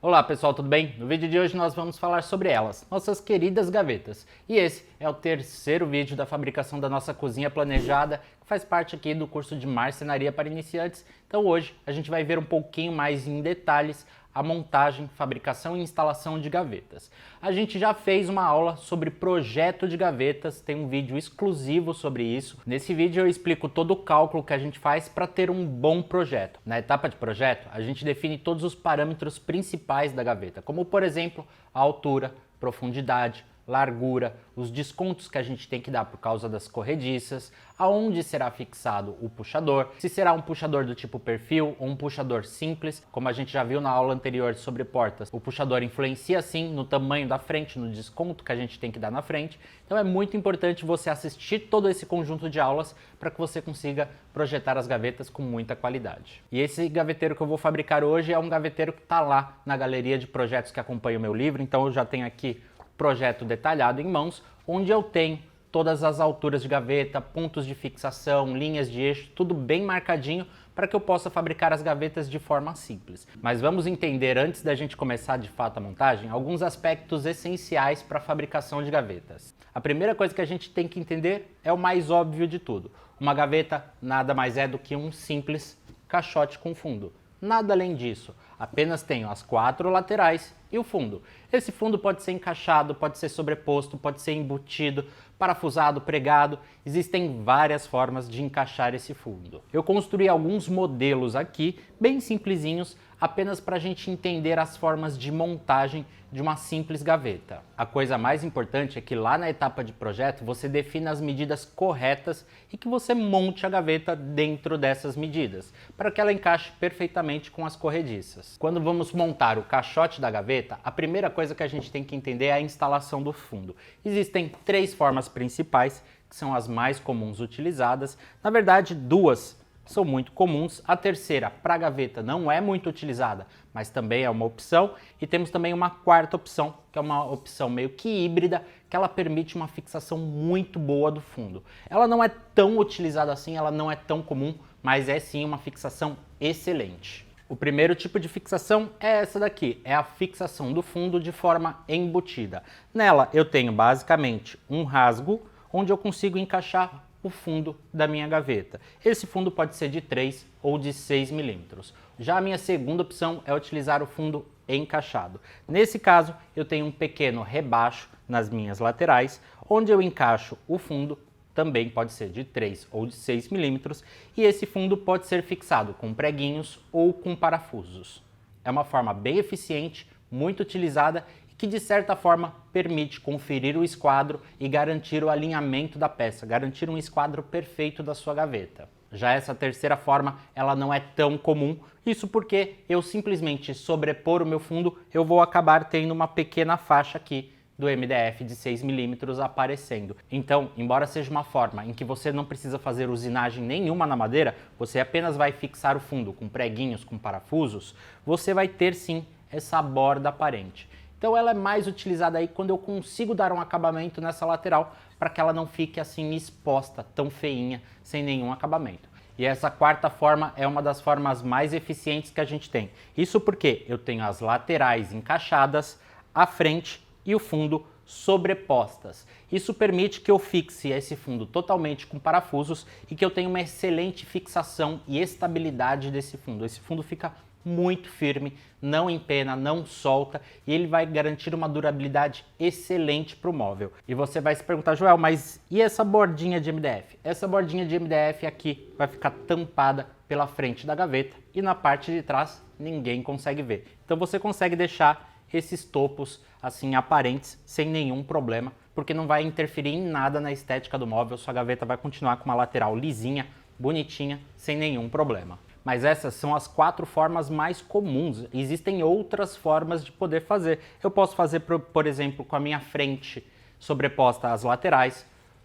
Olá pessoal, tudo bem? No vídeo de hoje nós vamos falar sobre elas, nossas queridas gavetas. E esse é o terceiro vídeo da fabricação da nossa cozinha planejada, que faz parte aqui do curso de marcenaria para iniciantes. Então hoje a gente vai ver um pouquinho mais em detalhes a montagem, fabricação e instalação de gavetas. A gente já fez uma aula sobre projeto de gavetas, tem um vídeo exclusivo sobre isso. Nesse vídeo eu explico todo o cálculo que a gente faz para ter um bom projeto. Na etapa de projeto, a gente define todos os parâmetros principais da gaveta, como por exemplo, a altura, profundidade, largura, os descontos que a gente tem que dar por causa das corrediças, aonde será fixado o puxador, se será um puxador do tipo perfil ou um puxador simples, como a gente já viu na aula anterior sobre portas. O puxador influencia sim no tamanho da frente, no desconto que a gente tem que dar na frente, então é muito importante você assistir todo esse conjunto de aulas para que você consiga projetar as gavetas com muita qualidade. E esse gaveteiro que eu vou fabricar hoje é um gaveteiro que está lá na galeria de projetos que acompanha o meu livro, então eu já tenho aqui projeto detalhado em mãos, onde eu tenho todas as alturas de gaveta, pontos de fixação, linhas de eixo, tudo bem marcadinho para que eu possa fabricar as gavetas de forma simples. Mas vamos entender, antes da gente começar de fato a montagem, alguns aspectos essenciais para a fabricação de gavetas. A primeira coisa que a gente tem que entender é o mais óbvio de tudo. Uma gaveta nada mais é do que um simples caixote com fundo. Nada além disso, apenas tenho as 4 laterais e o fundo. Esse fundo pode ser encaixado, pode ser sobreposto, pode ser embutido, parafusado, pregado. Existem várias formas de encaixar esse fundo. Eu construí alguns modelos aqui, bem simplesinhos, apenas para a gente entender as formas de montagem de uma simples gaveta. A coisa mais importante é que lá na etapa de projeto você defina as medidas corretas e que você monte a gaveta dentro dessas medidas, para que ela encaixe perfeitamente com as corrediças. Quando vamos montar o caixote da gaveta, a primeira coisa que a gente tem que entender é a instalação do fundo. Existem 3 formas principais, que são as mais comuns utilizadas. Na verdade, 2 são muito comuns. A terceira, para a gaveta, não é muito utilizada, mas também é uma opção. E temos também uma quarta opção, que é uma opção meio que híbrida, que ela permite uma fixação muito boa do fundo. Ela não é tão utilizada assim, ela não é tão comum, mas é sim uma fixação excelente. O primeiro tipo de fixação é essa daqui, é a fixação do fundo de forma embutida. Nela eu tenho basicamente um rasgo, onde eu consigo encaixar o fundo da minha gaveta. Esse fundo pode ser de 3 ou de 6 milímetros. Já a minha segunda opção é utilizar o fundo encaixado. Nesse caso, eu tenho um pequeno rebaixo nas minhas laterais, onde eu encaixo o fundo, também pode ser de 3 ou de 6 milímetros, e esse fundo pode ser fixado com preguinhos ou com parafusos. É uma forma bem eficiente, muito utilizada, que de certa forma permite conferir o esquadro e garantir o alinhamento da peça, garantir um esquadro perfeito da sua gaveta. Já essa terceira forma, ela não é tão comum, isso porque eu simplesmente sobrepor o meu fundo, eu vou acabar tendo uma pequena faixa aqui do MDF de 6 milímetros aparecendo. Então, embora seja uma forma em que você não precisa fazer usinagem nenhuma na madeira, você apenas vai fixar o fundo com preguinhos, com parafusos, você vai ter sim essa borda aparente. Então ela é mais utilizada aí quando eu consigo dar um acabamento nessa lateral para que ela não fique assim exposta, tão feinha, sem nenhum acabamento. E essa quarta forma é uma das formas mais eficientes que a gente tem. Isso porque eu tenho as laterais encaixadas, a frente e o fundo sobrepostas. Isso permite que eu fixe esse fundo totalmente com parafusos e que eu tenha uma excelente fixação e estabilidade desse fundo. Esse fundo fica muito firme, não empena, não solta e ele vai garantir uma durabilidade excelente para o móvel. E você vai se perguntar, Joel, mas e essa bordinha de MDF? Essa bordinha de MDF aqui vai ficar tampada pela frente da gaveta e na parte de trás ninguém consegue ver. Então você consegue deixar esses topos assim aparentes sem nenhum problema, porque não vai interferir em nada na estética do móvel, sua gaveta vai continuar com uma lateral lisinha, bonitinha, sem nenhum problema. Mas essas são as 4 formas mais comuns. Existem outras formas de poder fazer. Eu posso fazer, por exemplo, com a minha frente sobreposta às laterais.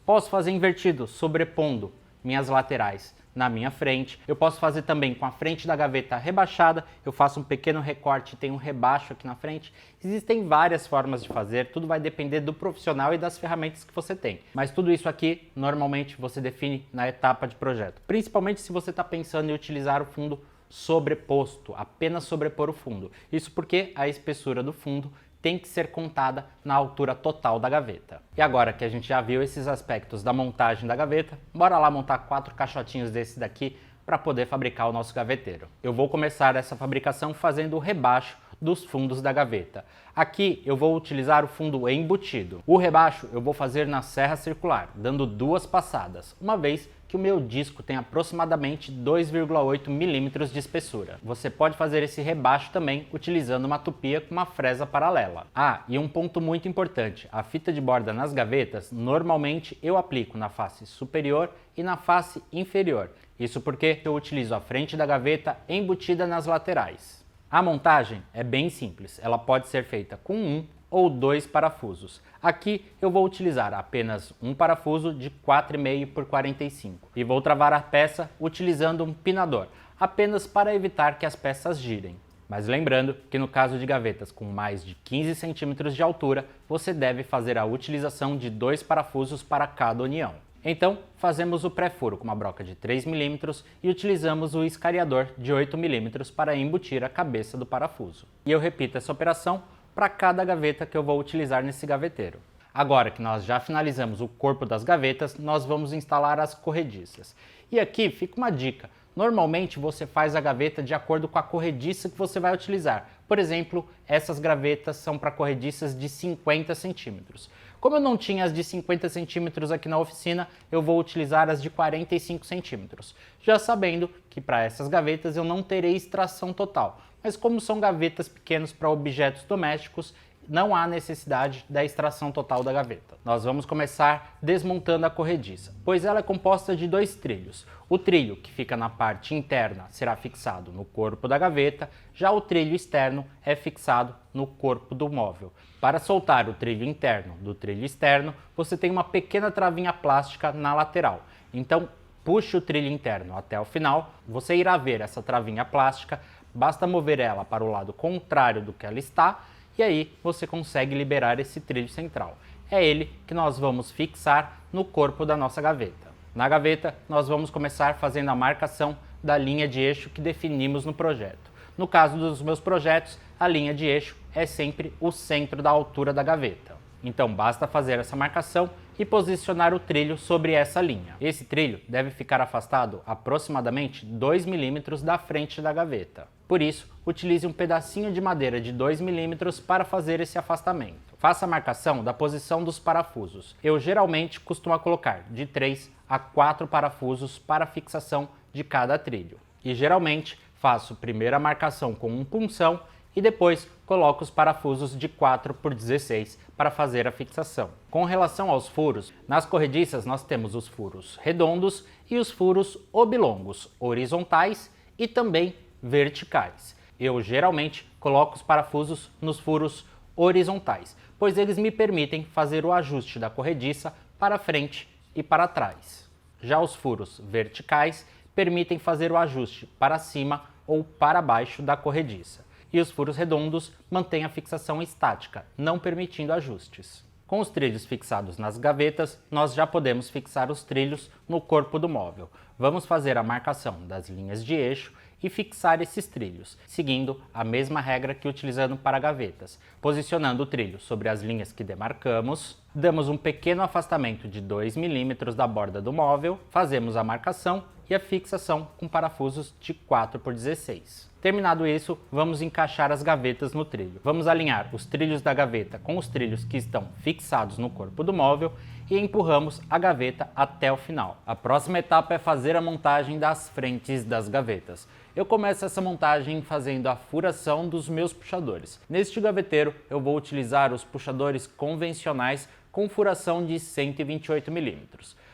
Posso fazer invertido, sobrepondo minhas laterais na minha frente. Eu posso fazer também com a frente da gaveta rebaixada. Eu faço um pequeno recorte e tenho um rebaixo aqui na frente. Existem várias formas de fazer. Tudo vai depender do profissional e das ferramentas que você tem. Mas tudo isso aqui, normalmente, você define na etapa de projeto. Principalmente se você está pensando em utilizar o fundo sobreposto, apenas sobrepor o fundo. Isso porque a espessura do fundo tem que ser contada na altura total da gaveta. E agora que a gente já viu esses aspectos da montagem da gaveta, bora lá montar 4 caixotinhos desse daqui para poder fabricar o nosso gaveteiro. Eu vou começar essa fabricação fazendo o rebaixo dos fundos da gaveta. Aqui eu vou utilizar o fundo embutido. O rebaixo eu vou fazer na serra circular, dando 2 passadas, uma vez que o meu disco tem aproximadamente 2,8 milímetros de espessura. Você pode fazer esse rebaixo também utilizando uma tupia com uma fresa paralela. Ah, e um ponto muito importante, a fita de borda nas gavetas, normalmente eu aplico na face superior e na face inferior. Isso porque eu utilizo a frente da gaveta embutida nas laterais. A montagem é bem simples, ela pode ser feita com 1 ou 2 parafusos. Aqui eu vou utilizar apenas um parafuso de 4,5 por 45 e vou travar a peça utilizando um pinador, apenas para evitar que as peças girem. Mas lembrando que no caso de gavetas com mais de 15 centímetros de altura, você deve fazer a utilização de 2 parafusos para cada união. Então, fazemos o pré-furo com uma broca de 3 mm e utilizamos o escariador de 8 mm para embutir a cabeça do parafuso. E eu repito essa operação para cada gaveta que eu vou utilizar nesse gaveteiro. Agora que nós já finalizamos o corpo das gavetas, nós vamos instalar as corrediças. E aqui fica uma dica. Normalmente você faz a gaveta de acordo com a corrediça que você vai utilizar. Por exemplo, essas gavetas são para corrediças de 50 centímetros. Como eu não tinha as de 50 centímetros aqui na oficina, eu vou utilizar as de 45 centímetros. Já sabendo que para essas gavetas eu não terei extração total. Mas como são gavetas pequenas para objetos domésticos, não há necessidade da extração total da gaveta. Nós vamos começar desmontando a corrediça, pois ela é composta de 2 trilhos. O trilho que fica na parte interna será fixado no corpo da gaveta, já o trilho externo é fixado no corpo do móvel. Para soltar o trilho interno do trilho externo, você tem uma pequena travinha plástica na lateral. Então, puxe o trilho interno até o final, você irá ver essa travinha plástica, basta mover ela para o lado contrário do que ela está, e aí você consegue liberar esse trilho central. É ele que nós vamos fixar no corpo da nossa gaveta. Na gaveta, nós vamos começar fazendo a marcação da linha de eixo que definimos no projeto. No caso dos meus projetos, a linha de eixo é sempre o centro da altura da gaveta. Então basta fazer essa marcação e posicionar o trilho sobre essa linha. Esse trilho deve ficar afastado aproximadamente 2 mm da frente da gaveta. Por isso, utilize um pedacinho de madeira de 2 mm para fazer esse afastamento. Faça a marcação da posição dos parafusos. Eu geralmente costumo colocar de 3 a 4 parafusos para fixação de cada trilho. E geralmente faço primeiro a marcação com um punção e depois coloco os parafusos de 4 por 16 para fazer a fixação. Com relação aos furos, nas corrediças nós temos os furos redondos e os furos oblongos, horizontais e também verticais. Eu geralmente coloco os parafusos nos furos horizontais, pois eles me permitem fazer o ajuste da corrediça para frente e para trás. Já os furos verticais permitem fazer o ajuste para cima ou para baixo da corrediça. E os furos redondos mantêm a fixação estática, não permitindo ajustes. Com os trilhos fixados nas gavetas, nós já podemos fixar os trilhos no corpo do móvel. Vamos fazer a marcação das linhas de eixo e fixar esses trilhos, seguindo a mesma regra que utilizando para gavetas, posicionando o trilho sobre as linhas que demarcamos, damos um pequeno afastamento de 2 mm da borda do móvel, fazemos a marcação e a fixação com parafusos de 4 por 16. Terminado isso, vamos encaixar as gavetas no trilho. Vamos alinhar os trilhos da gaveta com os trilhos que estão fixados no corpo do móvel e empurramos a gaveta até o final. A próxima etapa é fazer a montagem das frentes das gavetas. Eu começo essa montagem fazendo a furação dos meus puxadores. Neste gaveteiro eu vou utilizar os puxadores convencionais com furação de 128 mm.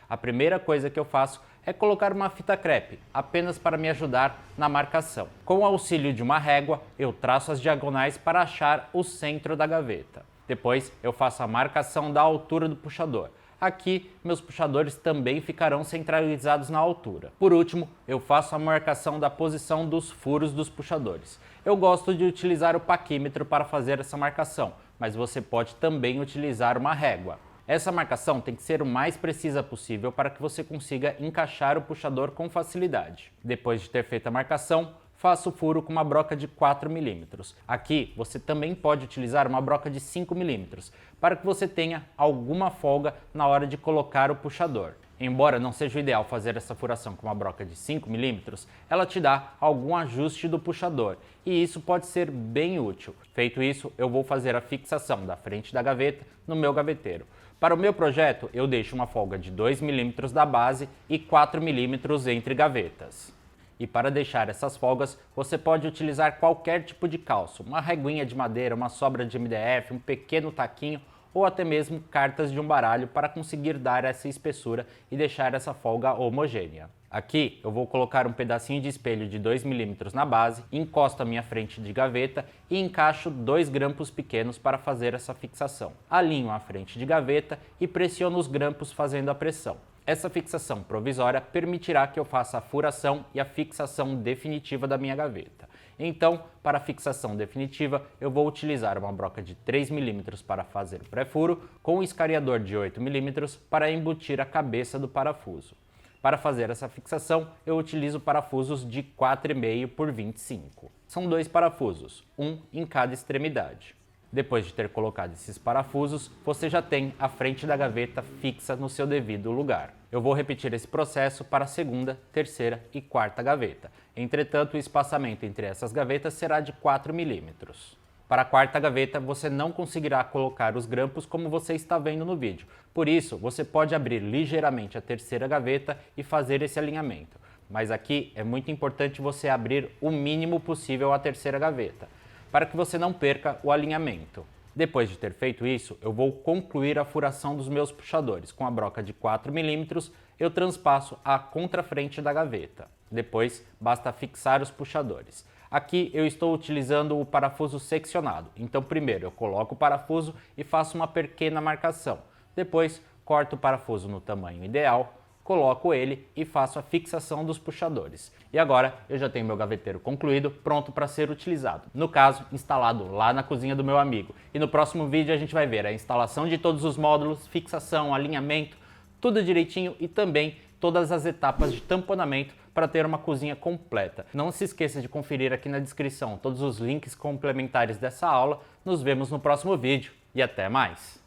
A primeira coisa que eu faço é colocar uma fita crepe, apenas para me ajudar na marcação. Com o auxílio de uma régua, eu traço as diagonais para achar o centro da gaveta. Depois, eu faço a marcação da altura do puxador. Aqui, meus puxadores também ficarão centralizados na altura. Por último, eu faço a marcação da posição dos furos dos puxadores. Eu gosto de utilizar o paquímetro para fazer essa marcação, mas você pode também utilizar uma régua. Essa marcação tem que ser o mais precisa possível para que você consiga encaixar o puxador com facilidade. Depois de ter feito a marcação, faço o furo com uma broca de 4 mm. Aqui você também pode utilizar uma broca de 5 mm, para que você tenha alguma folga na hora de colocar o puxador. Embora não seja o ideal fazer essa furação com uma broca de 5 mm, ela te dá algum ajuste do puxador e isso pode ser bem útil. Feito isso, eu vou fazer a fixação da frente da gaveta no meu gaveteiro. Para o meu projeto, eu deixo uma folga de 2 mm da base e 4 mm entre gavetas. E para deixar essas folgas, você pode utilizar qualquer tipo de calço, uma reguinha de madeira, uma sobra de MDF, um pequeno taquinho ou até mesmo cartas de um baralho para conseguir dar essa espessura e deixar essa folga homogênea. Aqui eu vou colocar um pedacinho de espelho de 2 mm na base, encosto a minha frente de gaveta e encaixo 2 grampos pequenos para fazer essa fixação. Alinho a frente de gaveta e pressiono os grampos fazendo a pressão. Essa fixação provisória permitirá que eu faça a furação e a fixação definitiva da minha gaveta. Então, para a fixação definitiva, eu vou utilizar uma broca de 3 mm para fazer o pré-furo, com um escariador de 8 mm para embutir a cabeça do parafuso. Para fazer essa fixação, eu utilizo parafusos de 4,5 por 25. São 2 parafusos, um em cada extremidade. Depois de ter colocado esses parafusos, você já tem a frente da gaveta fixa no seu devido lugar. Eu vou repetir esse processo para a segunda, terceira e quarta gaveta. Entretanto, o espaçamento entre essas gavetas será de 4 mm. Para a quarta gaveta, você não conseguirá colocar os grampos como você está vendo no vídeo. Por isso, você pode abrir ligeiramente a terceira gaveta e fazer esse alinhamento. Mas aqui é muito importante você abrir o mínimo possível a terceira gaveta, para que você não perca o alinhamento. Depois de ter feito isso, eu vou concluir a furação dos meus puxadores. Com a broca de 4 mm, eu transpasso a contrafrente da gaveta. Depois, basta fixar os puxadores. Aqui eu estou utilizando o parafuso seccionado. Então, primeiro eu coloco o parafuso e faço uma pequena marcação. Depois, corto o parafuso no tamanho ideal, coloco ele e faço a fixação dos puxadores. E agora eu já tenho meu gaveteiro concluído, pronto para ser utilizado. No caso, instalado lá na cozinha do meu amigo. E no próximo vídeo a gente vai ver a instalação de todos os módulos, fixação, alinhamento, tudo direitinho e também todas as etapas de tamponamento para ter uma cozinha completa. Não se esqueça de conferir aqui na descrição todos os links complementares dessa aula. Nos vemos no próximo vídeo e até mais!